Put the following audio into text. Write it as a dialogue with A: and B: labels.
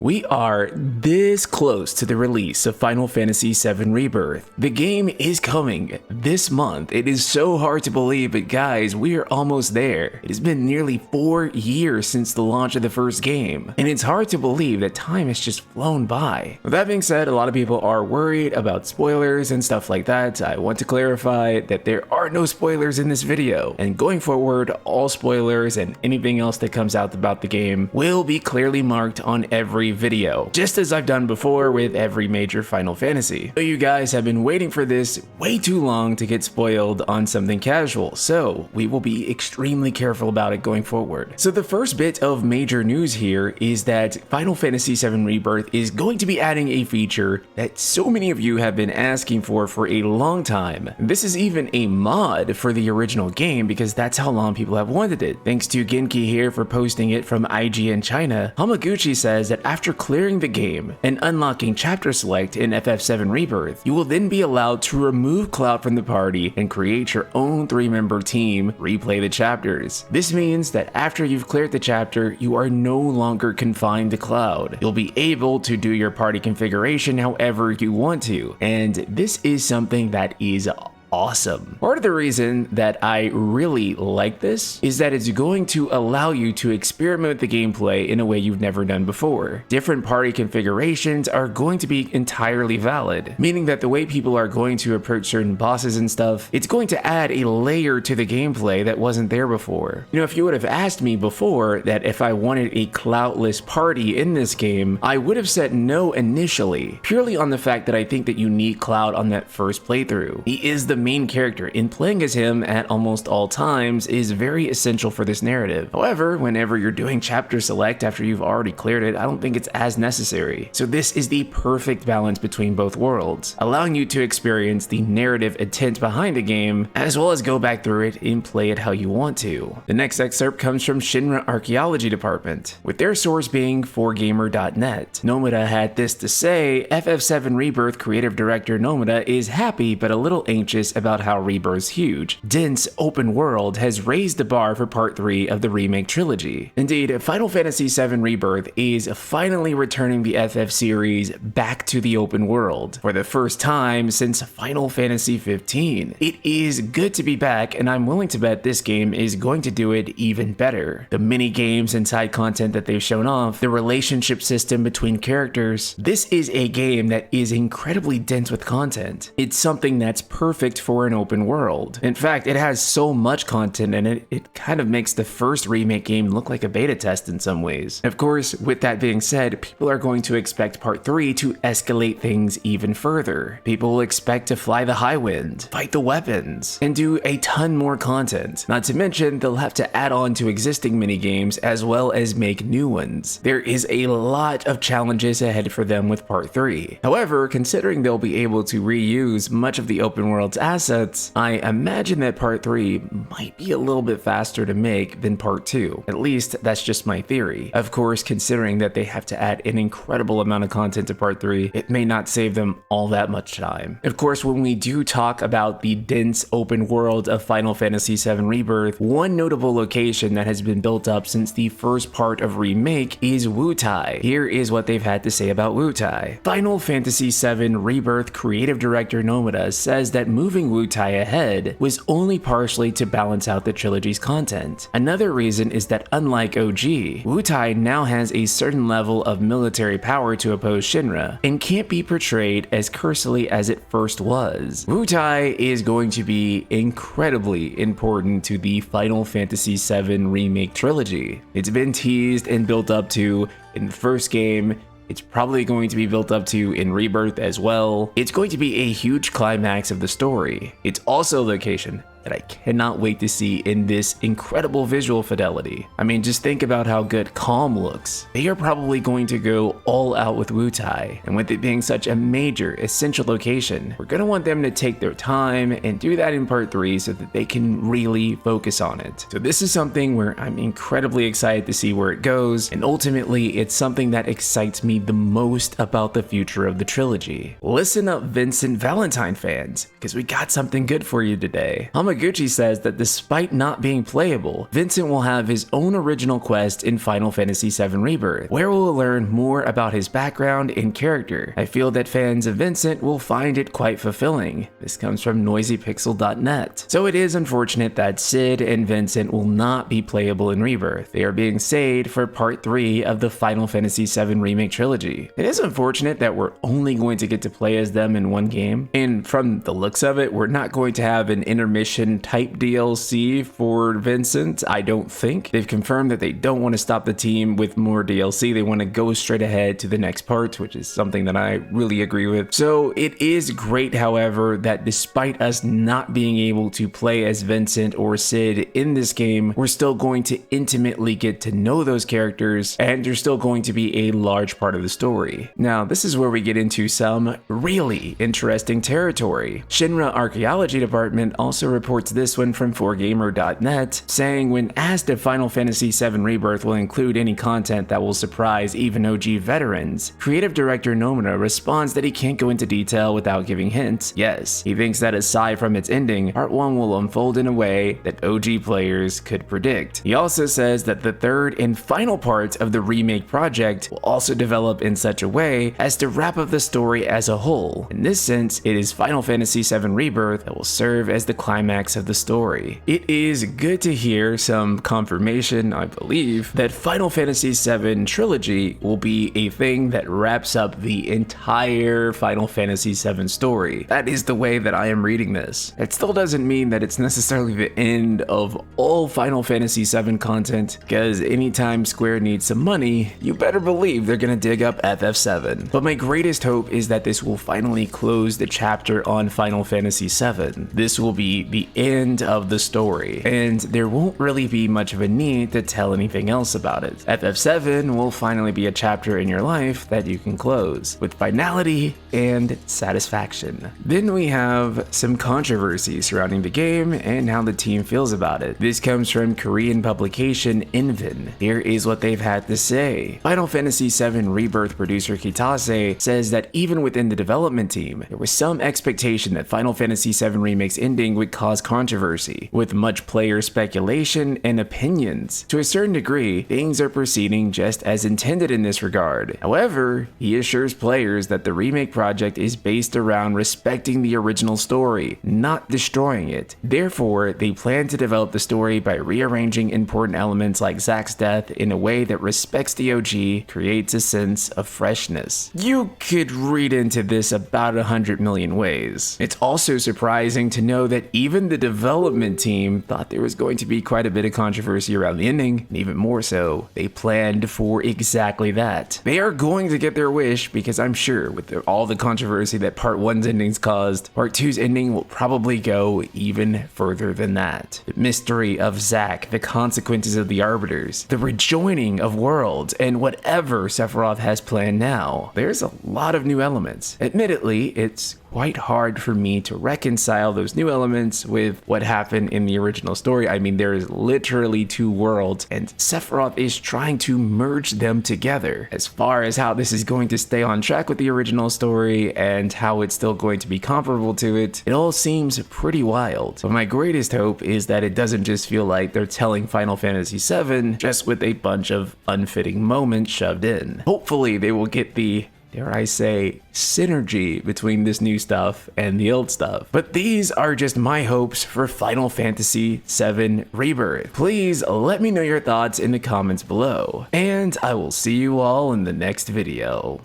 A: We are this close to the release of Final Fantasy VII Rebirth. The game is coming this month. It is so hard to believe, but guys, we are almost there. It has been nearly 4 years since the launch of the first game, and it's hard to believe that time has just flown by. With that being said, a lot of people are worried about spoilers and stuff like that. I want to clarify that there are no spoilers in this video, and going forward, all spoilers and anything else that comes out about the game will be clearly marked on every video, just as I've done before with every major Final Fantasy. So you guys have been waiting for this way too long to get spoiled on something casual, so we will be extremely careful about it going forward. So the first bit of major news here is that Final Fantasy VII Rebirth is going to be adding a feature that so many of you have been asking for a long time. This is even a mod for the original game because that's how long people have wanted it. Thanks to Genki here for posting it from IGN China, Hamaguchi says that after clearing the game and unlocking chapter select in FF7 Rebirth, you will then be allowed to remove Cloud from the party and create your own 3-member team, replay the chapters. This means that after you've cleared the chapter, you are no longer confined to Cloud. You'll be able to do your party configuration however you want to, and this is something that is awesome. Part of the reason that I really like this is that it's going to allow you to experiment with the gameplay in a way you've never done before. Different party configurations are going to be entirely valid, meaning that the way people are going to approach certain bosses and stuff, it's going to add a layer to the gameplay that wasn't there before. You know, if you would have asked me before that if I wanted a cloudless party in this game, I would have said no initially, purely on the fact that I think that you need Cloud on that first playthrough. He is the main character, and playing as him at almost all times is very essential for this narrative. However, whenever you're doing chapter select after you've already cleared it, I don't think it's as necessary. So this is the perfect balance between both worlds, allowing you to experience the narrative intent behind the game, as well as go back through it and play it how you want to. The next excerpt comes from Shinra Archaeology Department, with their source being 4gamer.net. Nomura had this to say: FF7 Rebirth creative director Nomura is happy but a little anxious about how Rebirth's huge, dense open world has raised the bar for part 3 of the remake trilogy. Indeed, Final Fantasy VII Rebirth is finally returning the FF series back to the open world for the first time since Final Fantasy XV. It is good to be back, and I'm willing to bet this game is going to do it even better. The mini games and side content that they've shown off, the relationship system between characters, this is a game that is incredibly dense with content. It's something that's perfect for an open world. In fact, it has so much content in it, it kind of makes the first remake game look like a beta test in some ways. Of course, with that being said, people are going to expect part 3 to escalate things even further. People will expect to fly the high wind, fight the weapons, and do a ton more content. Not to mention, they'll have to add on to existing minigames as well as make new ones. There is a lot of challenges ahead for them with part 3. However, considering they'll be able to reuse much of the open world's assets, I imagine that part 3 might be a little bit faster to make than part 2. At least, that's just my theory. Of course, considering that they have to add an incredible amount of content to part 3, it may not save them all that much time. Of course, when we do talk about the dense open world of Final Fantasy VII Rebirth, one notable location that has been built up since the first part of Remake is Wutai. Here is what they've had to say about Wutai. Final Fantasy VII Rebirth creative director Nomura says that moving Wutai ahead was only partially to balance out the trilogy's content. Another reason is that unlike OG, Wutai now has a certain level of military power to oppose Shinra, and can't be portrayed as cursory as it first was. Wutai is going to be incredibly important to the Final Fantasy VII Remake trilogy. It's been teased and built up to in the first game. It's probably going to be built up to in Rebirth as well. It's going to be a huge climax of the story. It's also a location that I cannot wait to see in this incredible visual fidelity. I mean, just think about how good Calm looks. They are probably going to go all out with Wutai, and with it being such a major, essential location, we're gonna want them to take their time and do that in part 3 so that they can really focus on it. So this is something where I'm incredibly excited to see where it goes, and ultimately it's something that excites me the most about the future of the trilogy. Listen up, Vincent Valentine fans, because we got something good for you today. Yamaguchi says that despite not being playable, Vincent will have his own original quest in Final Fantasy VII Rebirth, where we'll learn more about his background and character. I feel that fans of Vincent will find it quite fulfilling. This comes from noisypixel.net. So it is unfortunate that Cid and Vincent will not be playable in Rebirth. They are being saved for part 3 of the Final Fantasy VII Remake trilogy. It is unfortunate that we're only going to get to play as them in one game, and from the looks of it, we're not going to have an intermission type DLC for Vincent, I don't think. They've confirmed that they don't want to stop the team with more DLC. They want to go straight ahead to the next part, which is something that I really agree with. So it is great, however, that despite us not being able to play as Vincent or Cid in this game, we're still going to intimately get to know those characters, and they're still going to be a large part of the story. Now, this is where we get into some really interesting territory. Shinra Archaeology Department also reports this one from 4gamer.net, saying when asked if Final Fantasy VII Rebirth will include any content that will surprise even OG veterans, creative director Nomura responds that he can't go into detail without giving hints. Yes, he thinks that aside from its ending, Part 1 will unfold in a way that OG players could predict. He also says that the third and final part of the remake project will also develop in such a way as to wrap up the story as a whole. In this sense, it is Final Fantasy VII Rebirth that will serve as the climax of the story. It is good to hear some confirmation, I believe, that Final Fantasy VII Trilogy will be a thing that wraps up the entire Final Fantasy VII story. That is the way that I am reading this. It still doesn't mean that it's necessarily the end of all Final Fantasy VII content, because anytime Square needs some money, you better believe they're gonna dig up FF7. But my greatest hope is that this will finally close the chapter on Final Fantasy VII. This will be the end of the story, and there won't really be much of a need to tell anything else about it. FF7 will finally be a chapter in your life that you can close with finality and satisfaction. Then we have some controversy surrounding the game and how the team feels about it. This comes from Korean publication Invin. Here is what they've had to say. Final Fantasy VII Rebirth producer Kitase says that even within the development team, there was some expectation that Final Fantasy VII Remake's ending would cause controversy, with much player speculation and opinions. To a certain degree, things are proceeding just as intended in this regard. However, he assures players that the remake project is based around respecting the original story, not destroying it. Therefore, they plan to develop the story by rearranging important elements like Zack's death in a way that respects the OG, creates a sense of freshness. You could read into this about 100 million ways. It's also surprising to know that even the development team thought there was going to be quite a bit of controversy around the ending, and even more so, they planned for exactly that. They are going to get their wish, because I'm sure with all the controversy that Part 1's endings caused, Part 2's ending will probably go even further than that. The mystery of Zack, the consequences of the Arbiters, the rejoining of worlds, and whatever Sephiroth has planned now. There's a lot of new elements. Admittedly, it's quite hard for me to reconcile those new elements with what happened in the original story. I mean, there is literally 2 worlds, and Sephiroth is trying to merge them together. As far as how this is going to stay on track with the original story and how it's still going to be comparable to it, it all seems pretty wild. But my greatest hope is that it doesn't just feel like they're telling Final Fantasy VII just with a bunch of unfitting moments shoved in. Hopefully they will get the, dare I say, synergy between this new stuff and the old stuff. But these are just my hopes for Final Fantasy VII Rebirth. Please let me know your thoughts in the comments below, and I will see you all in the next video.